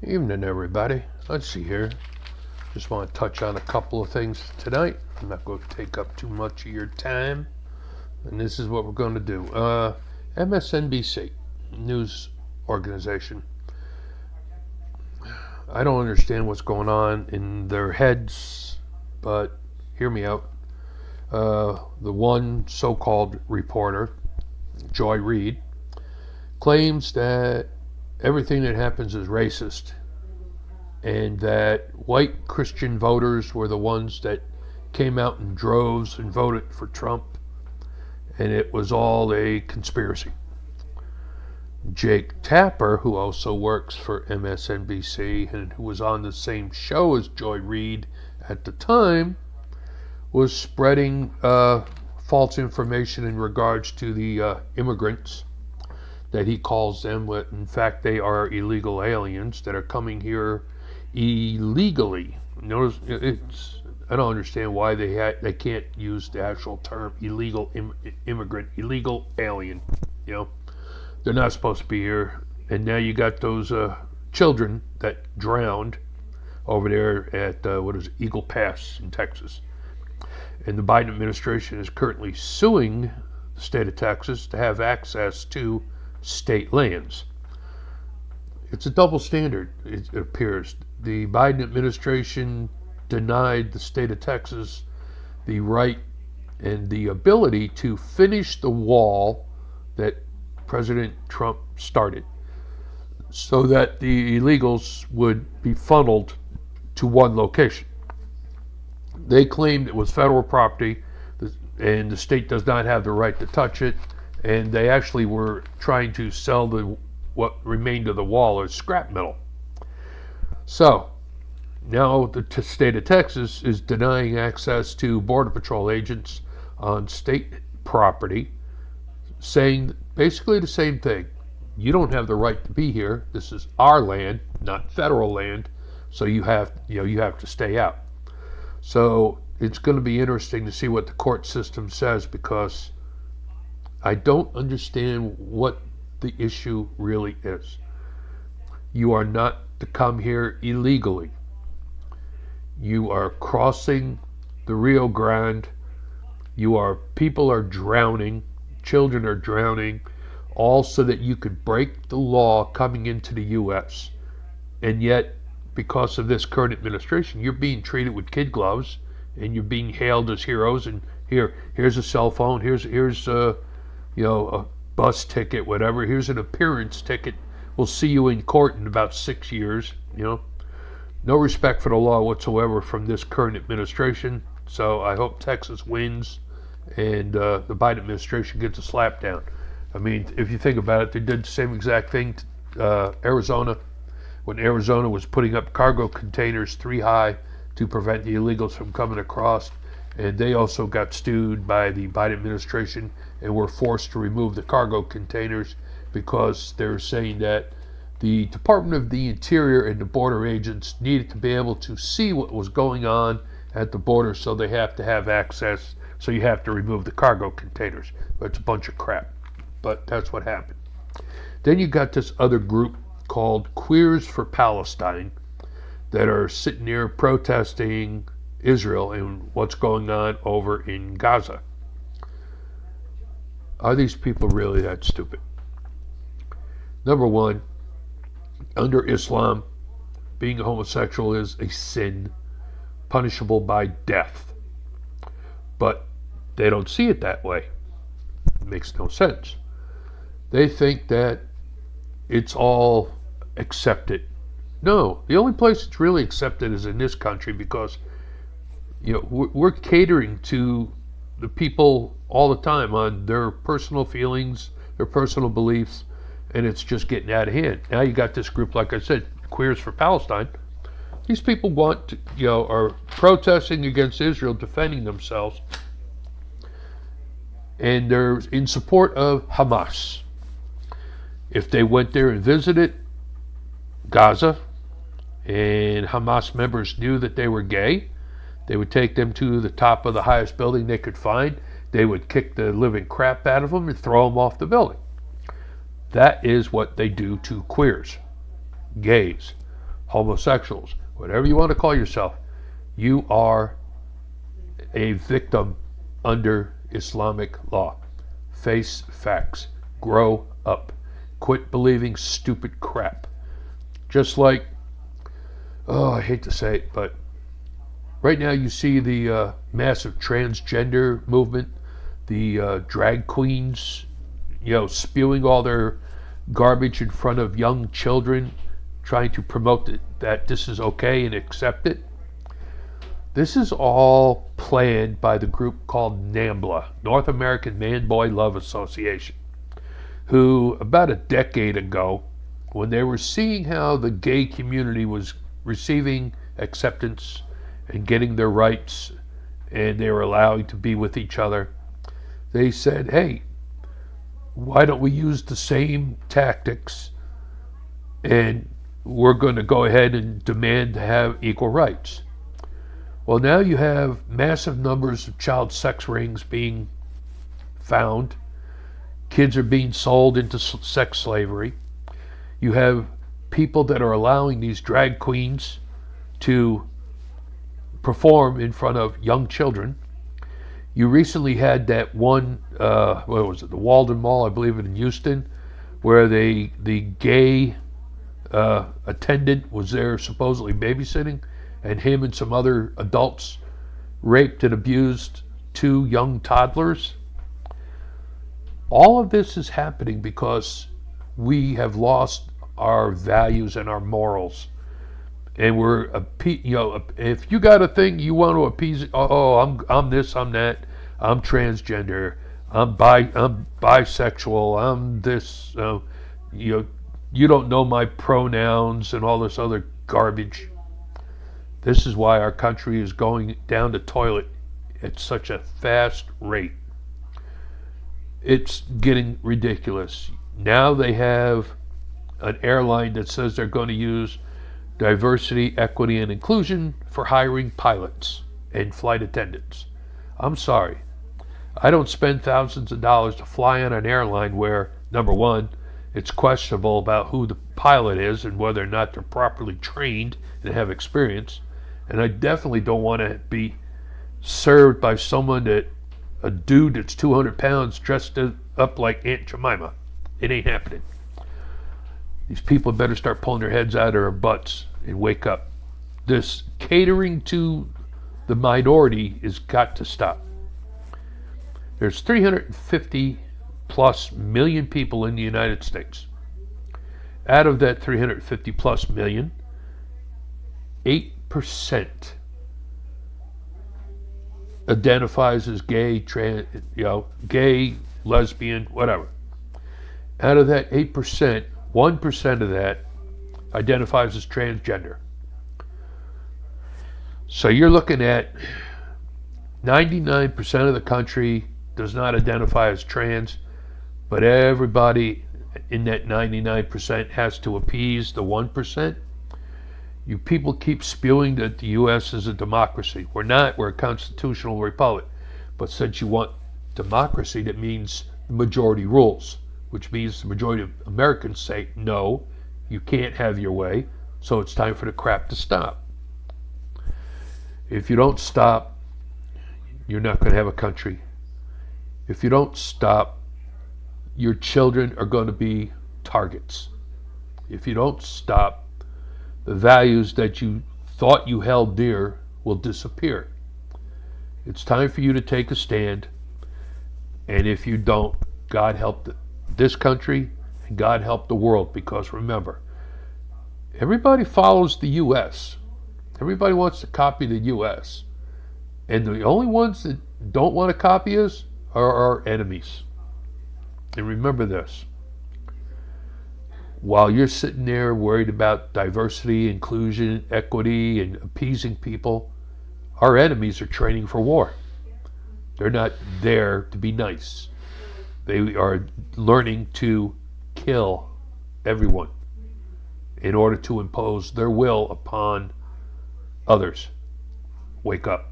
Evening, everybody. Let's see here. Just want to touch on a couple of things tonight. I'm not going to take up too much of your time, and this is what we're going to do. MSNBC news organization. I don't understand what's going on in their heads, but hear me out. The one so-called reporter, Joy Reid, claims that everything that happens is racist, and that white Christian voters were the ones that came out in droves and voted for Trump, and it was all a conspiracy. Jake Tapper, who also works for MSNBC and who was on the same show as Joy Reid at the time, was spreading false information in regards to the immigrants that he calls them. In fact, they are illegal aliens that are coming here illegally. Notice, I don't understand why they can't use the actual term illegal immigrant, illegal alien. They're not supposed to be here. And now you got those children that drowned over there at Eagle Pass in Texas. And the Biden administration is currently suing the state of Texas to have access to state lands. It's a double standard, it appears. The Biden administration denied the state of Texas the right and the ability to finish the wall that President Trump started, so that the illegals would be funneled to one location. They claimed it was federal property, and the state does not have the right to touch it, and they actually were trying to sell what remained of the wall as scrap metal. So now the state of Texas is denying access to Border Patrol agents on state property, saying basically the same thing. You don't have the right to be here. This is our land, not federal land, so you have to stay out. So it's going to be interesting to see what the court system says, because I don't understand what the issue really is. You are not to come here illegally. You are crossing the Rio Grande. People are drowning. Children are drowning, all so that you could break the law coming into the U.S. And yet, because of this current administration, you're being treated with kid gloves, and you're being hailed as heroes. And here's a cell phone. Here's a bus ticket, whatever. Here's an appearance ticket. We'll see you in court in about 6 years. No respect for the law whatsoever from this current administration. So I hope Texas wins, and the Biden administration gets a slap down. I mean, if you think about it, they did the same exact thing to Arizona, when Arizona was putting up cargo containers 3 high to prevent the illegals from coming across. And they also got sued by the Biden administration and were forced to remove the cargo containers, because they're saying that the Department of the Interior and the border agents needed to be able to see what was going on at the border, so they have to have access. So you have to remove the cargo containers. It's a bunch of crap, but that's what happened. Then you got this other group called Queers for Palestine that are sitting there protesting Israel and what's going on over in Gaza. Are these people really that stupid? Number one, under Islam, being a homosexual is a sin, punishable by death. But they don't see it that way. It makes no sense. They think that it's all accepted. No, the only place it's really accepted is in this country, because we're catering to the people all the time on their personal feelings, their personal beliefs, and it's just getting out of hand. Now you got this group, like I said, Queers for Palestine. These people are protesting against Israel, defending themselves, and they're in support of Hamas. If they went there and visited Gaza, and Hamas members knew that they were gay, they would take them to the top of the highest building they could find. They would kick the living crap out of them and throw them off the building. That is what they do to queers, gays, homosexuals, whatever you want to call yourself, you are a victim under Islamic law. Face facts. Grow up. Quit believing stupid crap. Just like, oh, I hate to say it, but right now you see the massive transgender movement, the drag queens, spewing all their garbage in front of young children, trying to promote that this is okay and accept it. This is all planned by the group called NAMBLA, North American Man-Boy Love Association, who about a decade ago, when they were seeing how the gay community was receiving acceptance and getting their rights, and they were allowed to be with each other, they said, hey, why don't we use the same tactics, and we're going to go ahead and demand to have equal rights. Well, now you have massive numbers of child sex rings being found. Kids are being sold into sex slavery. You have people that are allowing these drag queens to perform in front of young children. You recently had that one, what was it, the Walden Mall, I believe in Houston, where the gay attendant was there supposedly babysitting, and him and some other adults raped and abused 2 young toddlers. All of this is happening because we have lost our values and our morals. And we're, if you got a thing you want to appease, I'm this, I'm that, I'm transgender, I'm bisexual, I'm this, you don't know my pronouns and all this other garbage. This is why our country is going down the toilet at such a fast rate. It's getting ridiculous. Now they have an airline that says they're going to use diversity, equity, and inclusion for hiring pilots and flight attendants. I'm sorry. I don't spend thousands of dollars to fly on an airline where, number one, it's questionable about who the pilot is and whether or not they're properly trained and have experience. And I definitely don't want to be served by a dude that's 200 pounds dressed up like Aunt Jemima. It ain't happening. These people better start pulling their heads out of their butts and wake up. This catering to the minority has got to stop. There's 350 plus million people in the United States. Out of that 350 plus million, 8% identifies as gay, gay, lesbian, whatever. Out of that 8%, 1% of that identifies as transgender. So you're looking at 99% of the country does not identify as trans, but everybody in that 99% has to appease the 1%. You people keep spewing that the U.S. is a democracy. We're not. We're a constitutional republic. But since you want democracy, that means the majority rules, which means the majority of Americans say, no, you can't have your way, so it's time for the crap to stop. If you don't stop, you're not going to have a country. If you don't stop, your children are going to be targets. If you don't stop, the values that you thought you held dear will disappear. It's time for you to take a stand, and if you don't, God help this country and God help the world, because remember, everybody follows the U.S. Everybody wants to copy the U.S. And the only ones that don't want to copy us are our enemies. And remember this. While you're sitting there worried about diversity, inclusion, equity, and appeasing people, our enemies are training for war. They're not there to be nice. They are learning to kill everyone in order to impose their will upon others. Wake up.